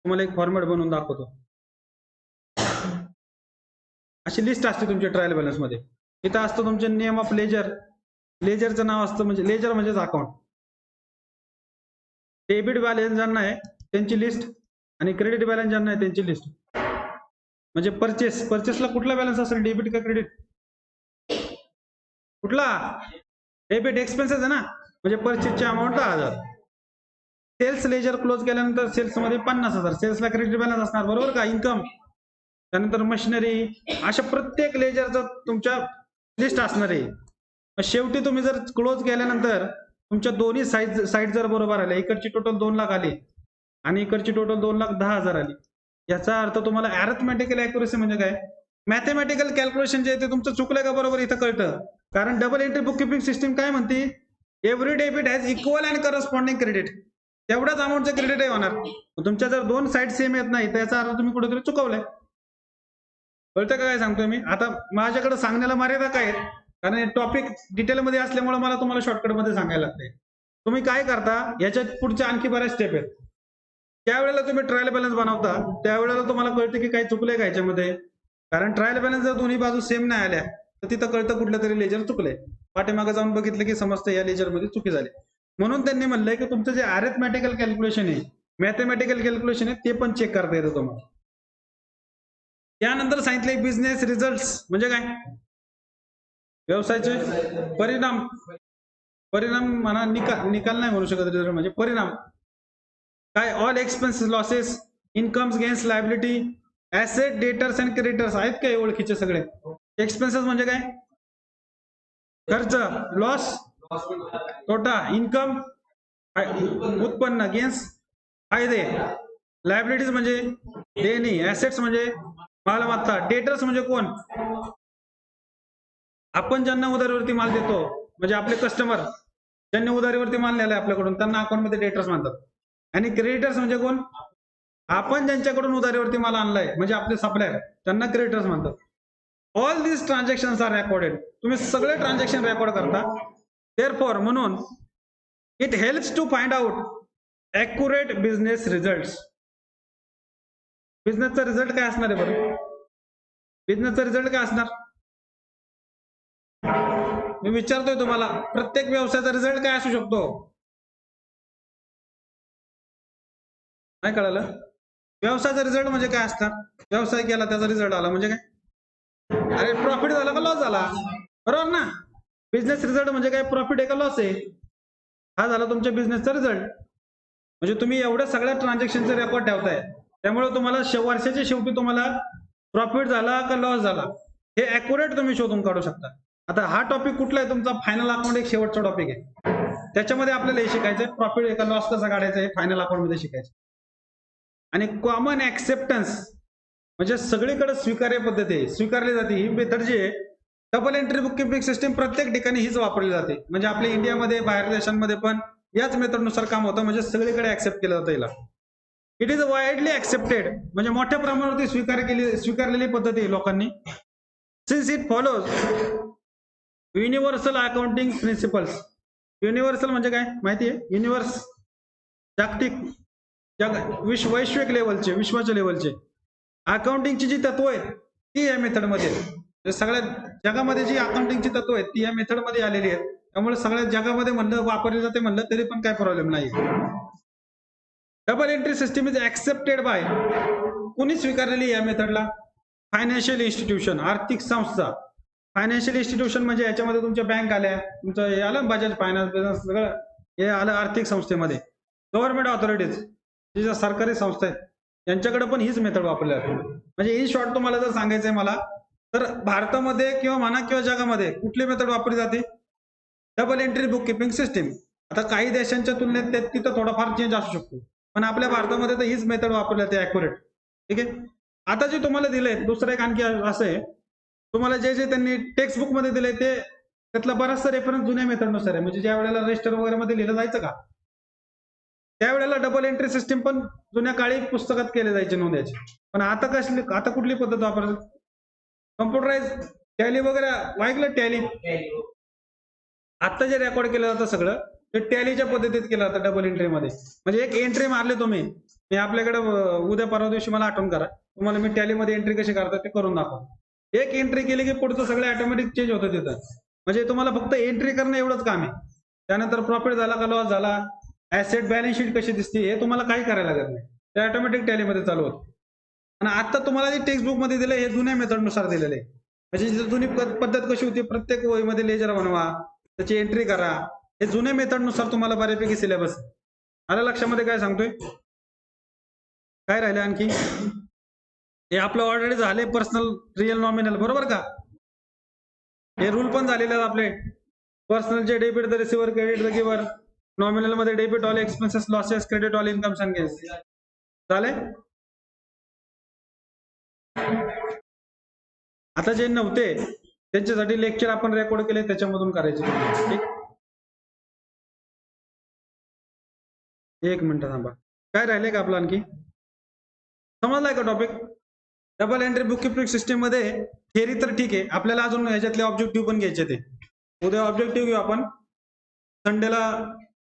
तुम्हाला एक फॉर्मॅट बनवून दाखवतो. अशी लिस्ट असते तुमच्या ट्रायल बॅलन्स मध्ये. इथं असतं तुमचे नेम ऑफ लेजर, लेजरचं नाव असतं, म्हणजे लेजर म्हणजेच अकाउंट. डेबिट बॅलन्स ज्यांना आहे त्यांची लिस्ट आणि क्रेडिट बॅलन्स ज्यांना आहे त्यांची लिस्ट. म्हणजे परचेसला कुठला बॅलन्स असेल, डेबिट का क्रेडिट? कुठला? डेबिट. एक्सपेन्सेस आहे ना, म्हणजे परचेसची अमाऊंट 10,000. सेल्स लेजर क्लोज केल्यानंतर सेल्स मध्ये 50,000. सेल्सला क्रेडिट बॅलन्स असणार, बरोबर का? इन्कम, त्यानंतर मशिनरी, अशा प्रत्येक लेजरचं तुमच्या लिस्ट असणार आहे. शेवटी तुम्ही जर क्लोज केल्यानंतर तुमच्या दोन्ही साईड जर बरोबर आल्या, इकडची टोटल 2 लाख आली आणि इकडची टोटल 2,10,000 आली, याचा अर्थ तुम्हाला अॅरिथमेटिकल अॅक्युरेसी म्हणजे काय, मॅथमॅटिकल कॅल्क्युलेशन जे आहे ते तुमचं चुकलंय का बरोबर इथं कळतं. कारण double entry book keeping system काय म्हणते, every debit has equal and corresponding credit. तेवढ्याच अमाऊंटचं क्रेडिट होणार. तुमच्या जर 2 साईड सेम येत नाही त्याचा अर्थ तुम्ही कुठेतरी चुकवलंय. कळतं का काय सांगतोय मी? आता माझ्याकडे सांगण्याला मर्यादा काय आहेत, कारण टॉपिक डिटेलमध्ये असल्यामुळे मला तुम्हाला शॉर्टकटमध्ये सांगायला लागतंय. तुम्ही काय करता, याच्यात पुढच्या आणखी बऱ्याच स्टेप आहेत. त्यावेळेला तुम्ही ट्रायल बॅलन्स बनवता त्यावेळेला तुम्हाला कळतं की काय चुकलंय का याच्यामध्ये. कारण ट्रायल बॅलन्स जर दोन्ही बाजू सेम नाही आल्या तर तिथं कळतं कुठलं तरी लेजर चुकलंय. पाठीमागे जाऊन बघितलं की समजतं या लेजरमध्ये चुकी झाली. म्हणून त्यांनी म्हणलंय की तुमचं जे अॅरिथमॅटिकल कॅल्क्युलेशन आहे, मॅथमॅटिकल कॅल्क्युलेशन आहे, ते पण चेक करता येतं तुम्हाला. त्यानंतर सांगितले बिझनेस रिझल्ट म्हणजे काय, व्यवसायाचे परिणाम. परिणाम म्हणा, निकाल नाही म्हणू शकत, रिझल्ट म्हणजे परिणाम. काय, all expenses, losses, incomes, gains, liability, asset, debtors and creditors आहेत काय ओळखीचे सगळे. एक्सपेन्सेस म्हणजे काय, खर्च, लॉस, तोटा, इन्कम, उत्पन्न, गेन्स, फायदे, लायबिलिटीज म्हणजे देणी, ऍसेट्स म्हणजे मालमत्ता, डेटर्स म्हणजे कोण, आपण ज्यांना उधारीवरती माल देतो, म्हणजे आपले कस्टमर ज्यांनी उधारीवरती माल नेलाय आपल्याकडून त्यांना अकाउंटमध्ये डेटर्स म्हणतात. आणि क्रेडिटर्स म्हणजे कोण, आपण ज्यांच्याकडून उधारीवरती माल आणलाय म्हणजे आपले सप्लायर, त्यांना क्रेडिटर्स म्हणतात. All this transactions are recorded. तुम्ही सगळे ट्रान्झॅक्शन रेकॉर्ड करता. देअरफॉर, म्हणून it helps to find out accurate business result. बिझनेसचा रिझल्ट काय असणार आहे बरं, बिझनेसचा रिझल्ट काय असणार, मी विचारतोय तुम्हाला. प्रत्येक व्यवसायाचा रिझल्ट काय असू शकतो, नाही कळालं? व्यवसायाचा रिझल्ट म्हणजे काय असणार, व्यवसाय केला त्याचा रिझल्ट आला म्हणजे काय, अरे प्रॉफिट झाला का लॉस झाला, बरोबर ना. बिझनेस रिझल्ट म्हणजे काय, प्रॉफिट आहे का लॉस आहे, हा झाला तुमच्या बिझनेसचा रिझल्ट. म्हणजे तुम्ही एवढ्या सगळ्या ट्रान्झॅक्शनचे रेकॉर्ड ठेवताय, त्यामुळे तुम्हाला वर्षाच्या शेवटी तुम्हाला प्रॉफिट झाला का लॉस झाला हे अॅक्युरेट तुम्ही शोधून काढू शकता. आता हा टॉपिक कुठला आहे तुमचा, फायनल अकाउंट एक शेवटचा टॉपिक आहे. त्याच्यामध्ये आपल्याला हे शिकायचंय प्रॉफिट एका लॉस कसा काढायचा आहे, फायनल अकाउंट मध्ये शिकायचं. आणि कॉमन ऍक्सेप्टन्स म्हणजे सगळीकडे स्वीकार्य पद्धती आहे, स्वीकारली जाते ही मेथड जी आहे. Double entry book keeping system प्रत्येक ठिकाणी हीच वापरली जाते. म्हणजे आपल्या इंडियामध्ये, बाहेर देशांमध्ये पण याच मेथडनुसार काम होतं, म्हणजे सगळीकडे ऍक्सेप्ट केलं जातं याला. इट इज वाईडली ऍक्सेप्टेड म्हणजे मोठ्या प्रमाणावरती स्वीकारलेली पद्धती आहे लोकांनी. Since it follows universal accounting principles. Universal म्हणजे काय माहिती आहे, युनिव्हर्स, जागतिक, वैश्विक लेवलचे, विश्वाच्या लेवलचे अकाउंटिंगची जी तत्व आहेत ती या मेथडमध्ये, सगळ्या जगामध्ये जी अकाउंटिंगची तत्व आहेत ती या मेथडमध्ये आलेली आहेत. त्यामुळे सगळ्या जगामध्ये म्हणलं वापरले जाते म्हणलं तरी पण काय प्रॉब्लेम नाही. Double entry system is accepted by, कुणी स्वीकारलेली या मेथडला, फायनान्शियल इन्स्टिट्यूशन, आर्थिक संस्था. फायनान्शियल इन्स्टिट्यूशन म्हणजे याच्यामध्ये तुमच्या बँक आल्या, तुमचं हे आलं बजाज फायनान्स, बिझनेस सगळं हे आलं आर्थिक संस्थेमध्ये. गव्हर्नमेंट ऑथॉरिटीज, जी सरकारी संस्था आहेत यांच्याकडे पण हीच मेथड वापरली जाते. म्हणजे इन शॉर्ट तुम्हाला जर सांगायचंय मला, तर भारतामध्ये किंवा म्हणा किंवा जगामध्ये कुठली मेथड वापरली जाते? Double entry book keeping system. आता काही देशांच्या तुलनेत तिथं थोडाफार चेंज असू शकतो, पण आपल्या भारतामध्ये तर हीच मेथड वापरली जाते ऍक्युरेट. ठीक आहे. आता जे तुम्हाला दिलंय दुसरं एक आणखी असं आहे, तुम्हाला जे जे त्यांनी टेक्स्ट बुक मध्ये दिलंय ते त्यातला बराचसा रेफरन्स जुन्या मेथडनुसार आहे. म्हणजे ज्या वेळेला रजिस्टर वगैरे मध्ये लिहिलं जायचं का, त्यावेळेला डबल एंट्री सिस्टीम पण जुन्या काळी पुस्तकात केले जायचे नोंदायचे. पण आता कुठली पद्धत वापरायची? कम्प्युटराइज टॅली वगैरे ऐकलं टॅली. आता जे रेकॉर्ड केलं जातं सगळं ते टॅलीच्या पद्धतीत केलं जातं डबल एंट्रीमध्ये. म्हणजे एक एंट्री मारली तुम्ही, मी आपल्याकडे उद्या परवा दिवशी मला आठवण करा, तुम्हाला मी टॅलीमध्ये एंट्री कशी करतात ते करून दाखव. एक एंट्री केली की पुढचं सगळं ऑटोमॅटिक चेंज होतं तिथं. म्हणजे तुम्हाला फक्त एंट्री करणं एवढंच काम आहे. त्यानंतर प्रॉफिट झाला का लॉस झाला, ऍसेट बॅलन्स शीट कशी दिसते हे तुम्हाला काही करायला लागत नाही, ते ऑटोमॅटिक टॅलीमध्ये चालू होतं. आणि आता तुम्हाला जे टेक्स्ट बुक मध्ये दिलं हे जुन्या मेथडनुसार दिलेलं आहे. म्हणजे जुनी पद्धत कशी होती, प्रत्येक वहीमध्ये लेजर बनवा, त्याची एंट्री करा, हे जुन्या मेथडनुसार तुम्हाला बऱ्यापैकी सिलेबस आलं लक्षामध्ये. काय सांगतोय, काय राहिले आणखी? हे आपलं ऑलरेडी झाले पर्सनल रिअल नॉमिनल, बरोबर का? हे रूल पण झालेले आहेत आपले. पर्सनलचे debit the receiver, credit the giver, nominal मध्ये debit all expenses losses, credit all incomes and gains. झाले. आता जे नव्हते त्यांच्यासाठी लेक्चर आपण रेकॉर्ड केले, त्याच्यामधून करायचे. ठीक, एक मिनिट थांबा. काय राहिले का आपलं आणखी? समजलाय का topic? Double entry book keeping system मध्ये थिअरी तर ठीक आहे, आपल्याला अजून ह्याच्यातले ऑब्जेक्टिव्ह पण घ्यायचे. ते उद्या ऑब्जेक्टिव्ह घेऊ आपण, संडेला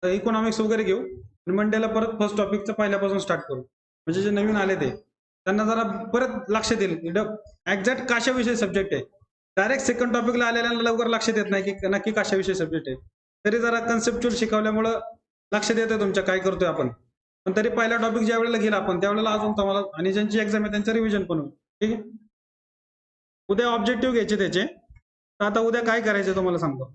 इकॉनॉमिक्स वगैरे घेऊ, आणि मंडेला परत फर्स्ट टॉपिकचं पहिल्यापासून स्टार्ट करू. म्हणजे जे नवीन आले ते त्यांना जरा परत लक्षात येईल एक्झॅक्ट कशाविषयी सब्जेक्ट आहे. डायरेक्ट सेकंड टॉपिकला आलेल्यांना लवकर लक्षात येत नाही की नक्की कशाविषयी सब्जेक्ट आहे. तरी जरा कन्सेप्च्युअल शिकवल्यामुळं लक्षात येतं तुमच्या काय करतोय आपण. पण तरी पहिला टॉपिक ज्या वेळेला घेईल आपण त्यावेळेला अजून तुम्हाला, आणि ज्यांची एक्झाम आहे त्यांचं रिव्हिजन पण होईल. ठीक आहे. उद्या ऑब्जेक्टिव्ह घ्यायचे त्याचे. तर आता उद्या काय करायचं तुम्हाला सांगतो.